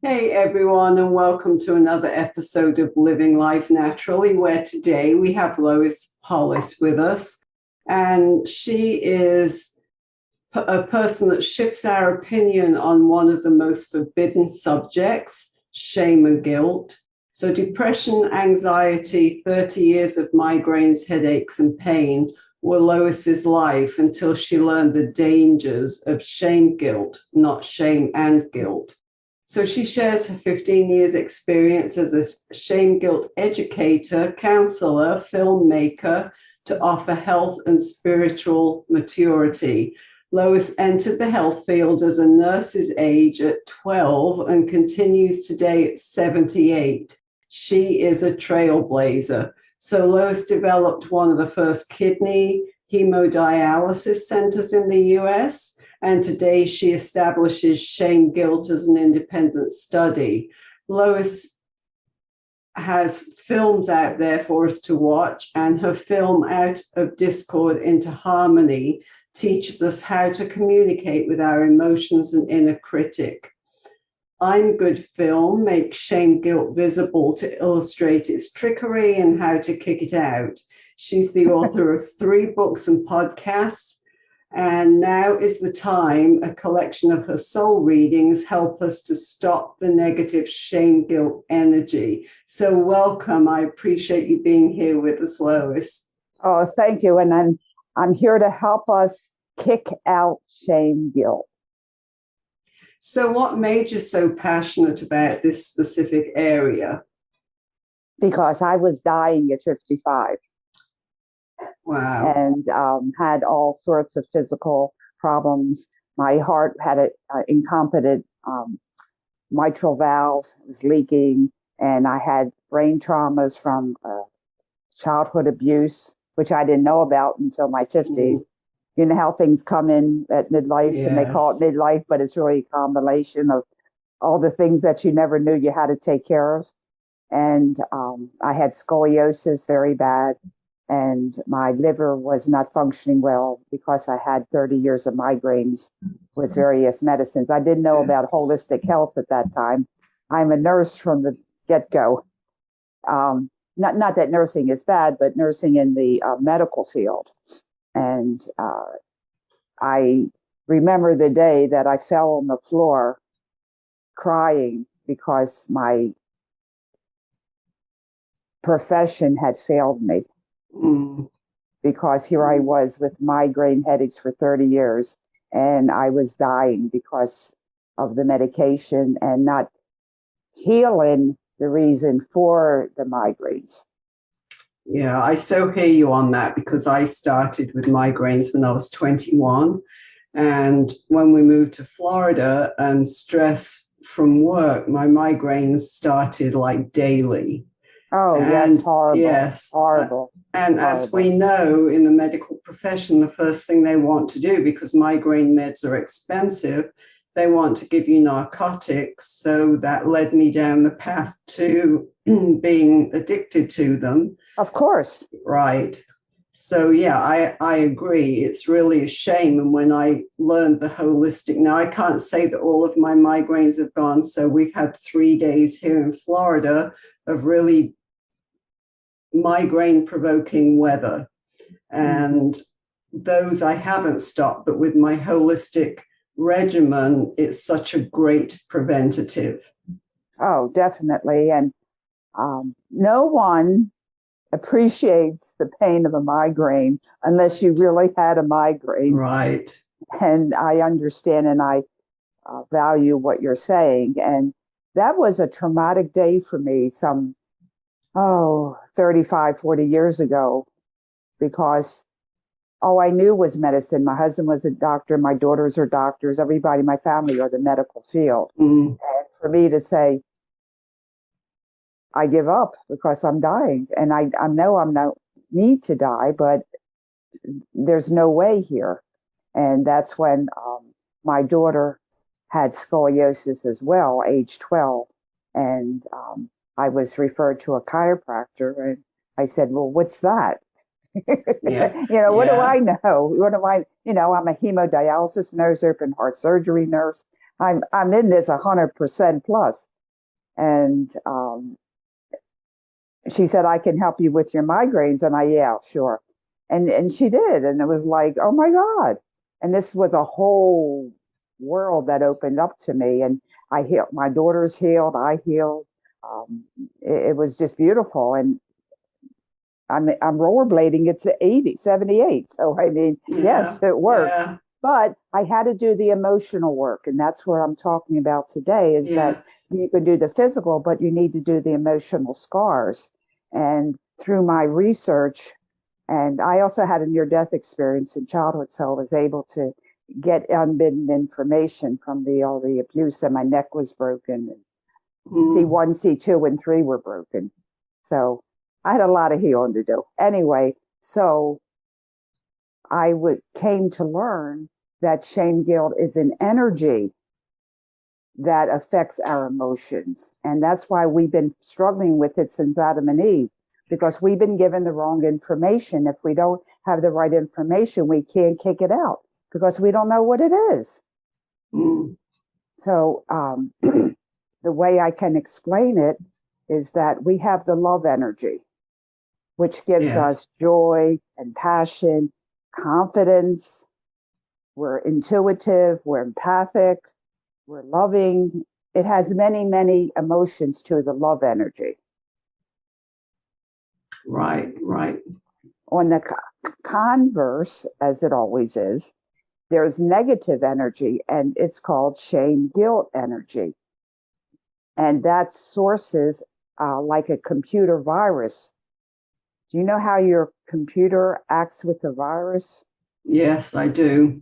Hey everyone, and welcome to another episode of Living Life Naturally, where today we have Lois Hollis with us. And she is a person that shifts our opinion on one of the most forbidden subjects, shame and guilt. So, depression, anxiety, 30 years of migraines, headaches, and pain were Lois's life until she learned the dangers of shame guilt, not shame and guilt. So she shares her 15 years experience as a shame guilt educator, counselor, filmmaker to offer health and spiritual maturity. Lois entered the health field as a nurse's age at 12 and continues today at 78. She is a trailblazer. So Lois developed one of the first kidney hemodialysis centers in the US. And today she establishes Shameguilt as an independent study. Lois has films out there for us to watch, and her film Out of Discord into Harmony teaches us how to communicate with our emotions and inner critic. I'm Good Film makes shame guilt visible to illustrate its trickery and how to kick it out. She's the author of 3 books and podcasts. And now is the time a collection of her soul readings help us to stop the negative shame guilt energy. So welcome. I appreciate you being here with us, Lois. Oh, thank you. And I'm here to help us kick out shame guilt. So what made you so passionate about this specific area? Because I was dying at 55. Wow. And had all sorts of physical problems. My heart had an incompetent mitral valve, was leaking, and I had brain traumas from childhood abuse, which I didn't know about until my 50s. You know how things come in at midlife, Yes. And they call it midlife, but it's really a combination of all the things that you never knew you had to take care of. And I had scoliosis very bad. And my liver was not functioning well because I had 30 years of migraines with various medicines. I didn't know about holistic health at that time. I'm a nurse from the get-go. Not that nursing is bad, but nursing in the medical field. And I remember the day that I fell on the floor crying because my profession had failed me. Because here I was with migraine headaches for 30 years, and I was dying because of the medication and not healing the reason for the migraines. Yeah, I so hear you on that because I started with migraines when I was 21. And when we moved to Florida and stress from work, my migraines started like daily. Oh, And yes, horrible. yes, Horrible. and as we know in the medical profession, the first thing they want to do, because migraine meds are expensive, they want to give you narcotics. So that led me down the path to being addicted to them. Of course. Right. So yeah, I agree. It's really a shame. And when I learned the holistic, now I can't say that all of my migraines have gone. So we've had 3 days here in Florida of really migraine provoking weather. And those I haven't stopped, but with my holistic regimen, it's such a great preventative. Oh, definitely. And no one appreciates the pain of a migraine unless you really had a migraine. Right. And I understand and I value what you're saying. And that was a traumatic day for me 35, 40 years ago, because all I knew was medicine. My husband was a doctor. My daughters are doctors. Everybody in my family are the medical field. And for me to say, I give up because I'm dying. And I know I'm not need to die, but there's no way here. And that's when my daughter had scoliosis as well, age 12. And I was referred to a chiropractor, and I said, well, what's that? Yeah. What do I know? What do I, I'm a hemodialysis nurse, open heart surgery nurse. I'm in this 100% plus. And she said, I can help you with your migraines. And yeah, sure. And she did. And it was like, oh my God. And this was a whole world that opened up to me. And I healed, my daughter's healed, I healed. It was just beautiful. And I'm rollerblading. It's 80, 78. So I mean, yes, Yeah. it works. Yeah. But I had to do the emotional work, and that's what I'm talking about today. Is that Yes. you can do the physical, but you need to do the emotional scars. And through my research, and I also had a near-death experience in childhood, so I was able to get unbidden information from the all the abuse, and my neck was broken. Mm. C1, C2, and 3 were broken. So I had a lot of healing to do. Anyway, so came to learn that shame guilt is an energy that affects our emotions. And that's why we've been struggling with it since Adam and Eve, because we've been given the wrong information. If we don't have the right information, we can't kick it out because we don't know what it is. Mm. So the way I can explain it is that we have the love energy, which gives us Yes. joy and passion, confidence. We're intuitive, we're empathic, we're loving. It has many, many emotions to the love energy. Right. Right. On the converse, as it always is, there's negative energy, and it's called shame guilt energy. And that sources like a computer virus. Do you know how your computer acts with a virus? Yes, I do.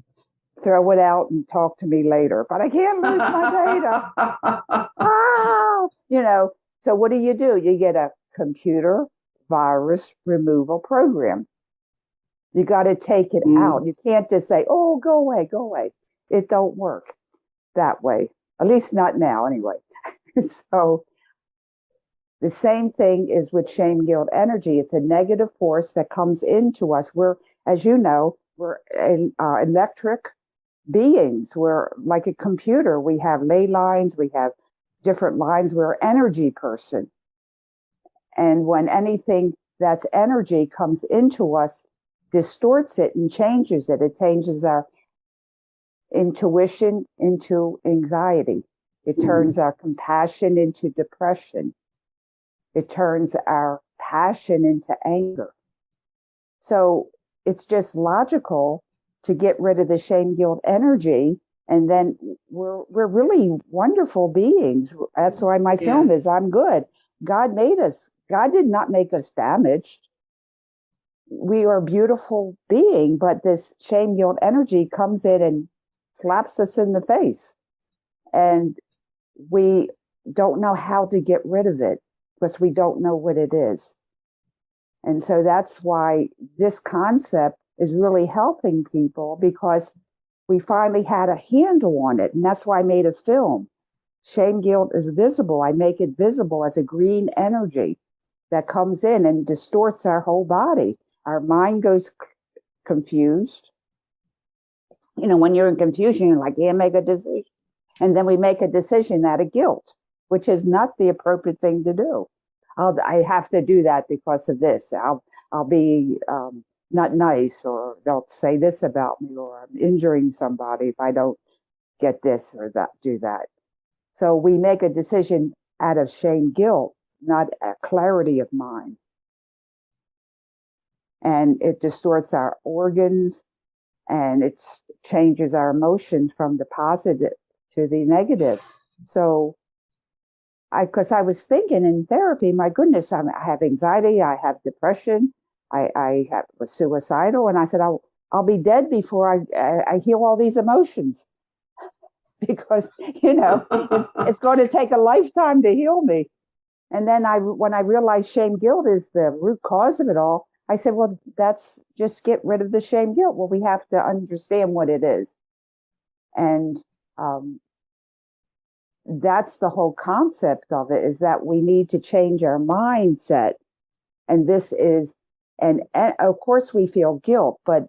Throw it out and talk to me later, but I can't lose my data. Ah, so what do? You get a computer virus removal program. You got to take it Mm. out. You can't just say, oh, go away, go away. It don't work that way, at least not now anyway. So the same thing is with shame guilt energy. It's a negative force that comes into us. As you know, we're electric beings. We're like a computer. We have ley lines, we have different lines. We're an energy person. And when anything that's energy comes into us, distorts it and changes it. It changes our intuition into anxiety. It turns Mm. our compassion into depression. It turns our passion into anger. So it's just logical to get rid of the shame guilt energy, and then we're really wonderful beings. That's why my film is Yes. I'm good. God made us. God did not make us damaged. We are a beautiful being, but this shame guilt energy comes in and slaps us in the face, and we don't know how to get rid of it because we don't know what it is. And so that's why this concept is really helping people, because we finally had a handle on it. And that's why I made a film. Shame guilt is visible. I make it visible as a green energy that comes in and distorts our whole body. Our mind goes confused. When you're in confusion, you're like, yeah, make a decision. And then we make a decision out of guilt, which is not the appropriate thing to do. I have to do that because of this. I'll be not nice, or they'll say this about me, or I'm injuring somebody if I don't get this or that, do that. So we make a decision out of shame, guilt, not a clarity of mind, and it distorts our organs, and it changes our emotions from the positive to the negative. So because I was thinking in therapy, my goodness, I have anxiety, I have depression, was suicidal, and I said I'll be dead before I heal all these emotions because it's going to take a lifetime to heal me. And then when I realized shame guilt is the root cause of it all, I said, well, that's just get rid of the shame guilt. Well, we have to understand what it is, and um, that's the whole concept of it, is that we need to change our mindset. And this is, and of course we feel guilt, but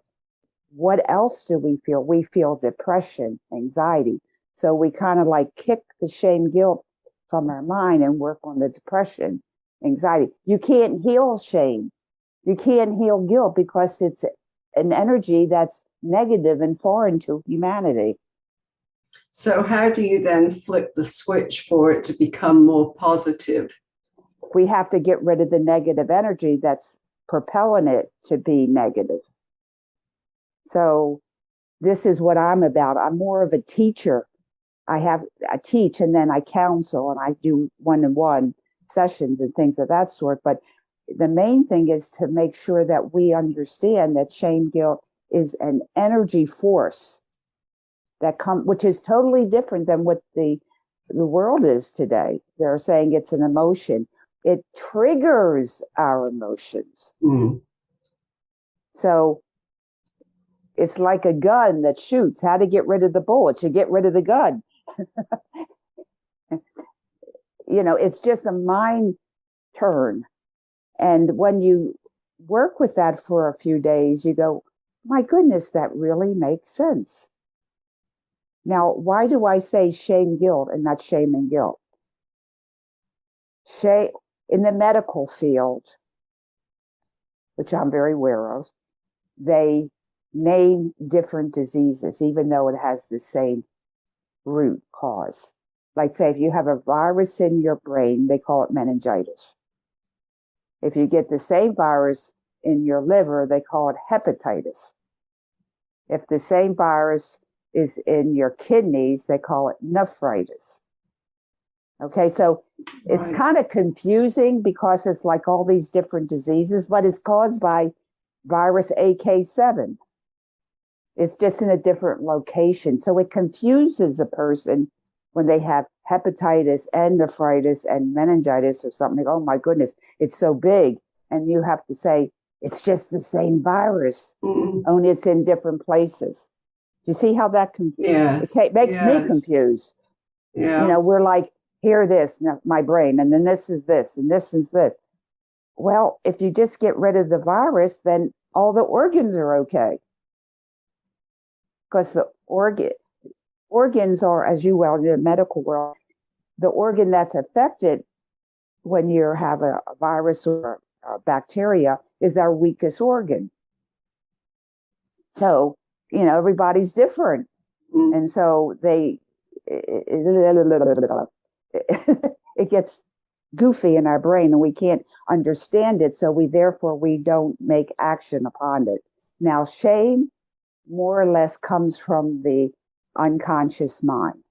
what else do we feel? We feel depression, anxiety. So we kind of like kick the shame guilt from our mind and work on the depression, anxiety. You can't heal shame. You can't heal guilt because it's an energy that's negative and foreign to humanity. So how do you then flip the switch for it to become more positive? We have to get rid of the negative energy that's propelling it to be negative. So this is what I'm about. I'm more of a teacher. I teach and then I counsel and I do one-on-one sessions and things of that sort. But the main thing is to make sure that we understand that shame guilt is an energy force which is totally different than what the world is today. They're saying it's an emotion. It triggers our emotions. Mm. So it's like a gun that shoots. How to get rid of the bullets? You get rid of the gun. It's just a mind turn. And when you work with that for a few days, you go, my goodness, that really makes sense. Now, why do I say shame guilt and not shame and guilt? Shame, in the medical field, which I'm very aware of, they name different diseases, even though it has the same root cause. Like, say, if you have a virus in your brain, they call it meningitis. If you get the same virus in your liver, they call it hepatitis. If the same virus is in your kidneys, they call it nephritis. Okay, so it's kind of confusing because it's like all these different diseases, but it's caused by virus AK7. It's just in a different location. So it confuses a person when they have hepatitis and nephritis and meningitis or something. Oh my goodness, it's so big. And you have to say, it's just the same virus, only it's in different places. Do you see how that makes me confused? Yeah. We're like, hear this, my brain, and then this is this, and this is this. Well, if you just get rid of the virus, then all the organs are okay. Because the organs are, as you well, in the medical world, the organ that's affected when you have a virus or a bacteria is our weakest organ. So, everybody's different. And so it gets goofy in our brain and we can't understand it. So we don't make action upon it. Now, shame more or less comes from the unconscious mind.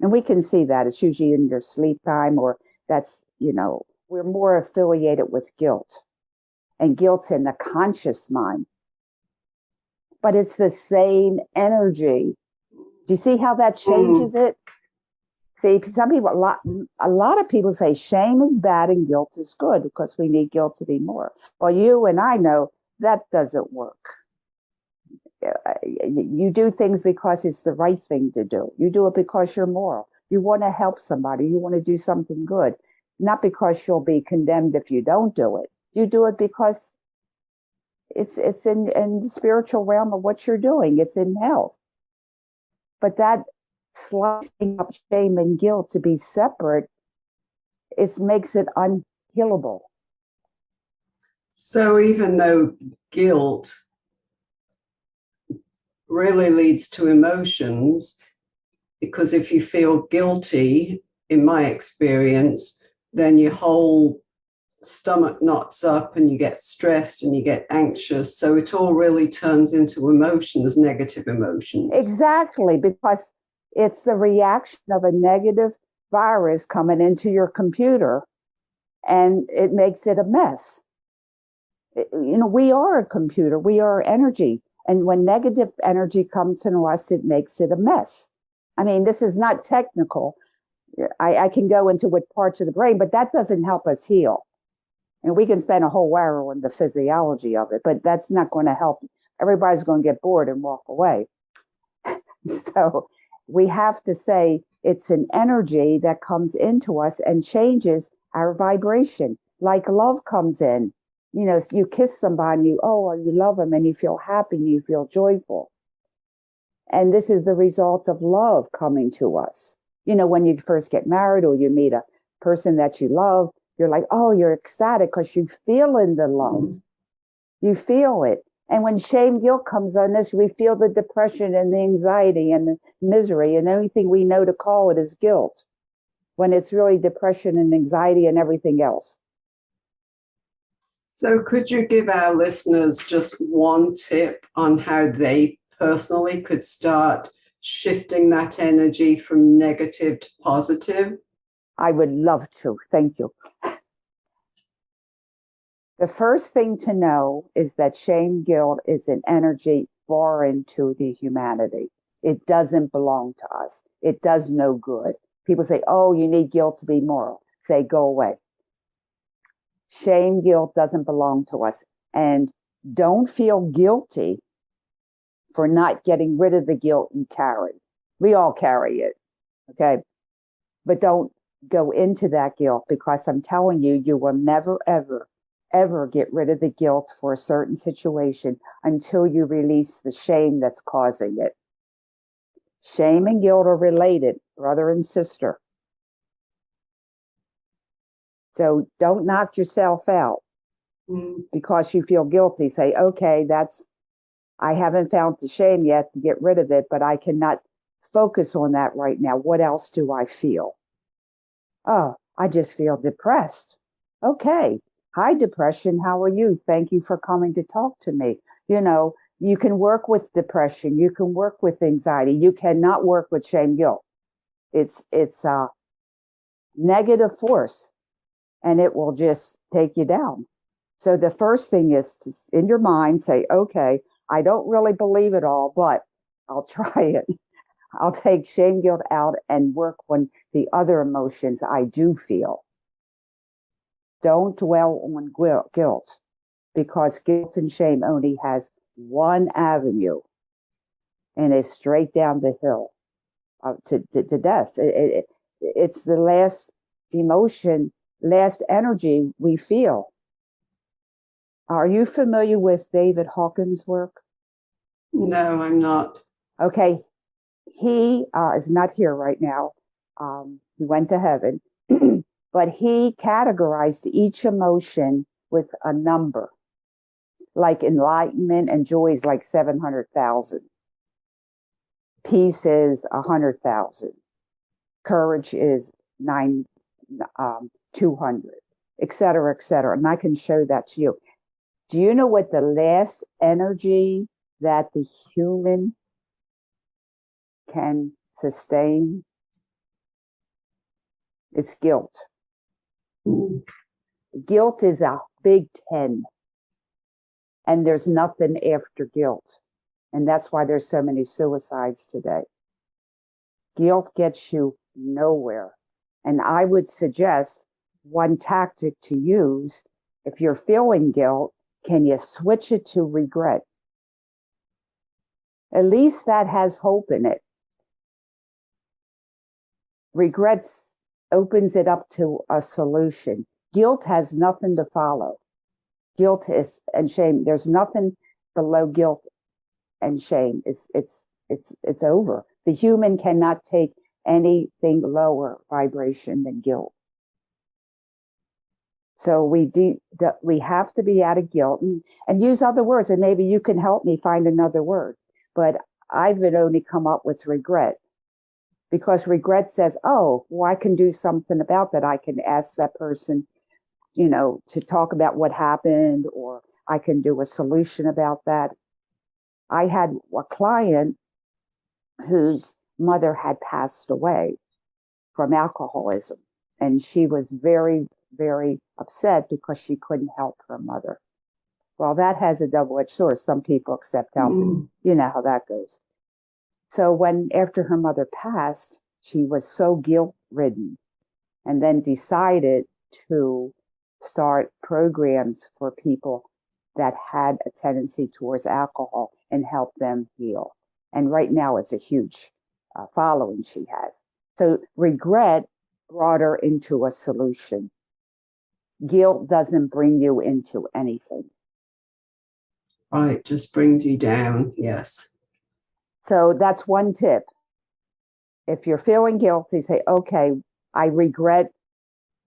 And we can see that it's usually in your sleep time, or that's, we're more affiliated with guilt. And guilt's in the conscious mind. But it's the same energy. Do you see how that changes it? See, some people, a lot of people say shame is bad and guilt is good because we need guilt to be more. Well, you and I know that doesn't work. You do things because it's the right thing to do. You do it because you're moral. You want to help somebody. You want to do something good, not because you'll be condemned if you don't do it. You do it because it's in the spiritual realm of what you're doing. It's in health. But that slicing up shame and guilt to be separate, it makes it unhealable. So even though guilt really leads to emotions, because if you feel guilty, in my experience, then your whole stomach knots up and you get stressed and you get anxious. So it all really turns into emotions, negative emotions. Exactly, because it's the reaction of a negative virus coming into your computer and it makes it a mess. We are a computer, we are energy. And when negative energy comes into us, it makes it a mess. I mean, this is not technical. I can go into what parts of the brain, but that doesn't help us heal. And we can spend a whole hour on the physiology of it, but that's not going to help. Everybody's going to get bored and walk away. So we have to say it's an energy that comes into us and changes our vibration. Like love comes in. You kiss somebody, you love them and you feel happy and you feel joyful. And this is the result of love coming to us. You know, when you first get married or you meet a person that you love, you're like, oh, you're ecstatic because you feel in the love. Mm. You feel it. And when shame guilt comes on us, we feel the depression and the anxiety and the misery. And the only thing we know to call it is guilt, when it's really depression and anxiety and everything else. So, could you give our listeners just one tip on how they personally could start shifting that energy from negative to positive? I would love to. Thank you. The first thing to know is that shame guilt is an energy foreign to the humanity. It doesn't belong to us. It does no good. People say, oh, you need guilt to be moral. Say, go away. Shame guilt doesn't belong to us. And don't feel guilty for not getting rid of the guilt you carry. We all carry it. Okay. But don't go into that guilt, because I'm telling you, you will never, ever, ever get rid of the guilt for a certain situation until you release the shame that's causing it. Shame and guilt are related, brother and sister. So don't knock yourself out because you feel guilty. Say, okay, I haven't found the shame yet to get rid of it, but I cannot focus on that right now. What else do I feel? Oh, I just feel depressed. Okay. Hi, depression. How are you? Thank you for coming to talk to me. You know, you can work with depression. You can work with anxiety. You cannot work with shame guilt. It's a negative force, and it will just take you down. So the first thing is to, in your mind, say, okay, I don't really believe it all, but I'll try it. I'll take shame guilt out and work on the other emotions I do feel. Don't dwell on guilt, because guilt and shame only has one avenue, and it's straight down the hill to death. It's the last emotion, last energy we feel. Are you familiar with David Hawkins' work? No, I'm not. Okay, he is not here right now. He went to heaven, but he categorized each emotion with a number. Like enlightenment and joy is like 700,000. Peace is 100,000. Courage is 200, et cetera, et cetera. And I can show that to you. Do you know what the last energy that the human can sustain? It's guilt. Mm. Guilt is a big 10, and there's nothing after guilt. And that's why there's so many suicides today. Guilt gets you nowhere. And I would suggest one tactic to use if you're feeling guilt, can you switch it to regret? At least that has hope in it. Regret opens it up to a solution. Guilt has nothing to follow. Guilt is and shame. There's nothing below guilt and shame. It's over. The human cannot take anything lower vibration than guilt. So we have to be out of guilt and use other words. And maybe you can help me find another word. But I've only come up with regret, because regret says, oh, well, I can do something about that. I can ask that person, to talk about what happened, or I can do a solution about that. I had a client whose mother had passed away from alcoholism, and she was very, very upset because she couldn't help her mother. Well, that has a double-edged sword. Some people accept helping. You know how that goes. So after her mother passed, she was so guilt-ridden, and then decided to start programs for people that had a tendency towards alcohol and help them heal. And right now it's a huge following she has. So regret brought her into a solution. Guilt doesn't bring you into anything. Right, just brings you down. Yes. So that's one tip. if you're feeling guilty, say, okay, I regret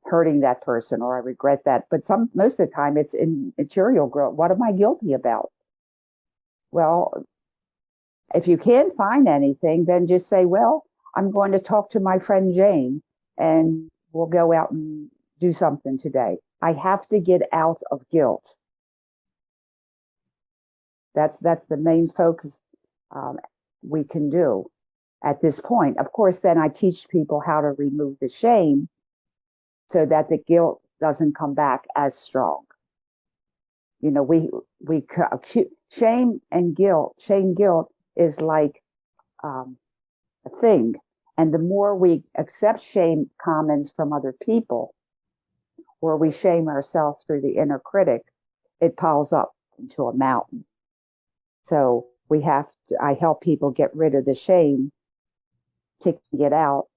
hurting that person, or I regret that. But most of the time it's in material guilt. What am I guilty about? Well, if you can't find anything, then just say, well, I'm going to talk to my friend Jane and we'll go out and do something today. I have to get out of guilt. That's the main focus um, we can do at this point. Of course, then I teach people how to remove the shame so that the guilt doesn't come back as strong. You know, shame and guilt. Shame guilt is like um, a thing, and the more we accept shame comments from other people, or we shame ourselves through the inner critic, it piles up into a mountain. So we have to. I help people get rid of the shame, kicking it out,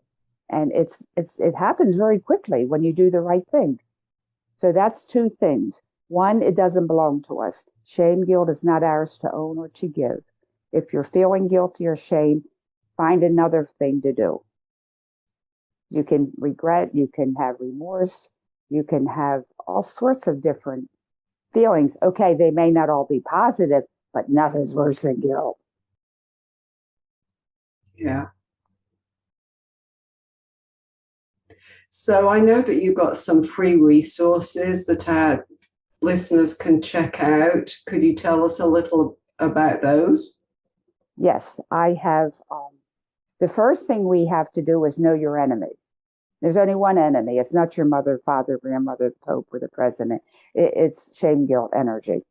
and it happens very quickly when you do the right thing. So that's two things. One, it doesn't belong to us. Shame, guilt is not ours to own or to give. If you're feeling guilty or shame, find another thing to do. You can regret, you can have remorse, you can have all sorts of different feelings. Okay, they may not all be positive, but nothing's worse than guilt. Yeah. So I know that you've got some free resources that our listeners can check out. Could you tell us a little about those? Yes, I have. The first thing we have to do is know your enemy. There's only one enemy. It's not your mother, father, grandmother, the Pope, or the president. It's shame, guilt, energy.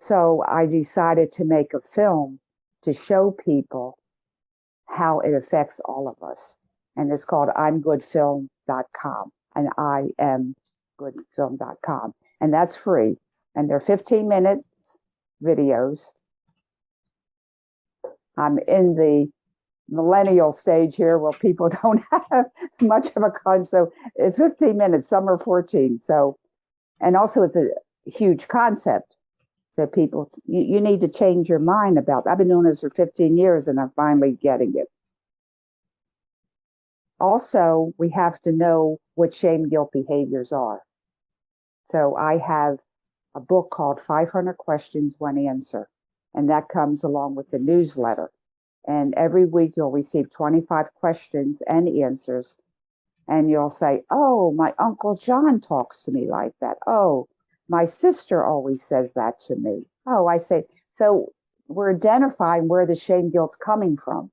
So I decided to make a film to show people how it affects all of us. And it's called I'mGoodFilm.com. And I'mGoodFilm.com. And that's free. And they're 15 minutes videos. I'm in the millennial stage here where people don't have much of a con. So it's 15 minutes, some are 14. So, and also it's a huge concept that people, you need to change your mind about. I've been doing this for 15 years and I'm finally getting it. Also, we have to know what shame guilt behaviors are. So I have a book called 500 Questions, One Answer, and that comes along with the newsletter. And every week you'll receive 25 questions and answers. And you'll say, oh, my Uncle John talks to me like that. Oh, my sister always says that to me. Oh, I say, so we're identifying where the shame guilt's coming from.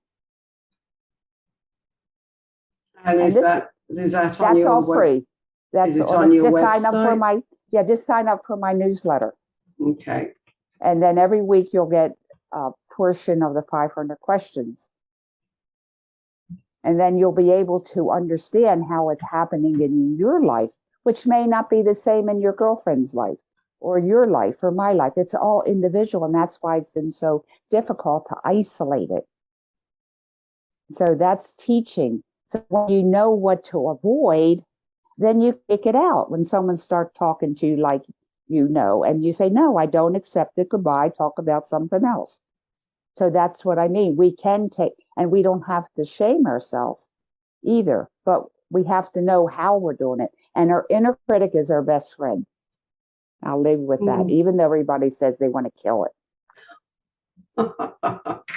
And is that on that's all free. Is it on your website? Just sign up for my newsletter. Okay. And then every week you'll get a portion of the 500 questions. And then you'll be able to understand how it's happening in your life, which may not be the same in your girlfriend's life or your life or my life. It's all individual. And that's why it's been so difficult to isolate it. So that's teaching. So when you know what to avoid, then you kick it out. When someone starts talking to you like you know, and you say, no, I don't accept it. Goodbye. Talk about something else. So that's what I mean. We can take, and we don't have to shame ourselves either, but we have to know how we're doing it. And our inner critic is our best friend. I'll live with that, even though everybody says they want to kill it.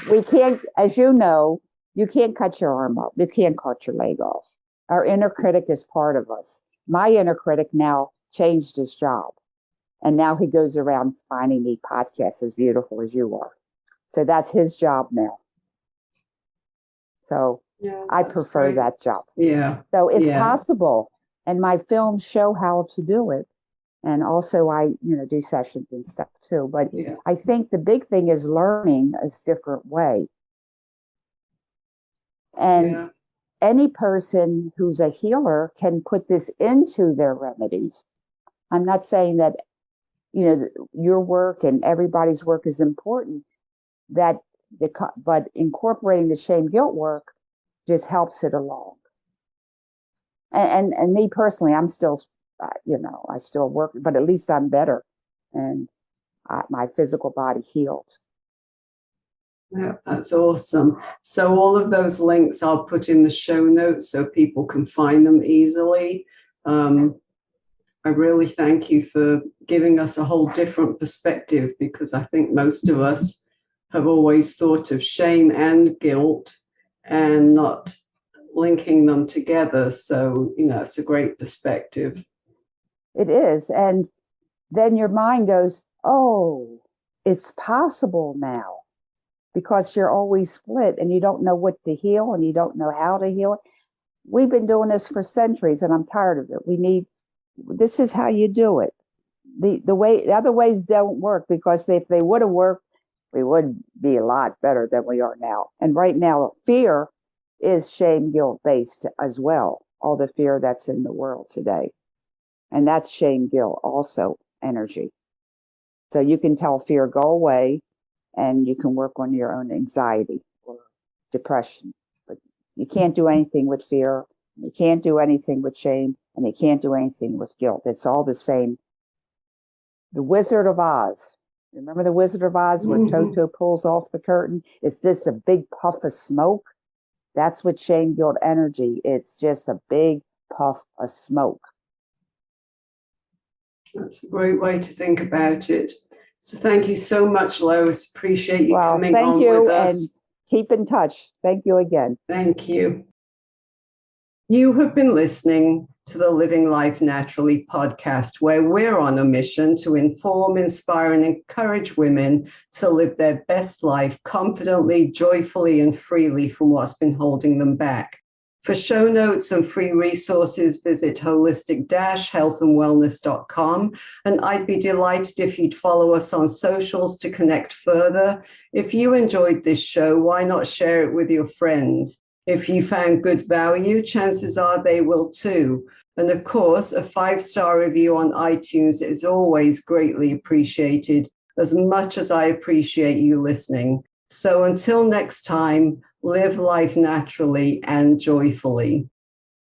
We can't, as you know, you can't cut your arm off. You can't cut your leg off. Our inner critic is part of us. My inner critic now changed his job. And now he goes around finding me podcasts as beautiful as you are. So that's his job now. So yeah, I prefer that job. Yeah. So it's possible. And my films show how to do it. And also I, do sessions and stuff too. But I think the big thing is learning a different way. And any person who's a healer can put this into their remedies. I'm not saying that, your work and everybody's work is important, but incorporating the shame guilt work just helps it along. And me personally, I'm still, I still work, but at least I'm better and my physical body healed. Yeah, that's awesome. So all of those links I'll put in the show notes so people can find them easily. Um, I really thank you for giving us a whole different perspective, because I think most of us have always thought of shame and guilt and not linking them together. So, it's a great perspective. It is. And then your mind goes, oh, it's possible now, because you're always split and you don't know what to heal and you don't know how to heal it. We've been doing this for centuries and I'm tired of it. This is how you do it. The other ways don't work, because if they would have worked, we would be a lot better than we are now. And right now, fear is shame guilt based as well. All the fear that's in the world today. And that's shame guilt also energy. So you can tell fear go away and you can work on your own anxiety or depression. But you can't do anything with fear. You can't do anything with shame, and you can't do anything with guilt. It's all the same. The Wizard of Oz. Remember the Wizard of Oz where Toto pulls off the curtain? Is this a big puff of smoke? That's what shame guilt energy. It's just a big puff of smoke. That's a great way to think about it. So thank you so much, Lois. Appreciate you coming on with us. And keep in touch. Thank you again. Thank you. You have been listening to the Living Life Naturally podcast, where we're on a mission to inform, inspire, and encourage women to live their best life confidently, joyfully, and freely from what's been holding them back. For show notes and free resources, visit holistic-healthandwellness.com. And I'd be delighted if you'd follow us on socials to connect further. If you enjoyed this show, why not share it with your friends? If you found good value, chances are they will too. And of course, a 5-star review on iTunes is always greatly appreciated, as much as I appreciate you listening. So until next time, live life naturally and joyfully.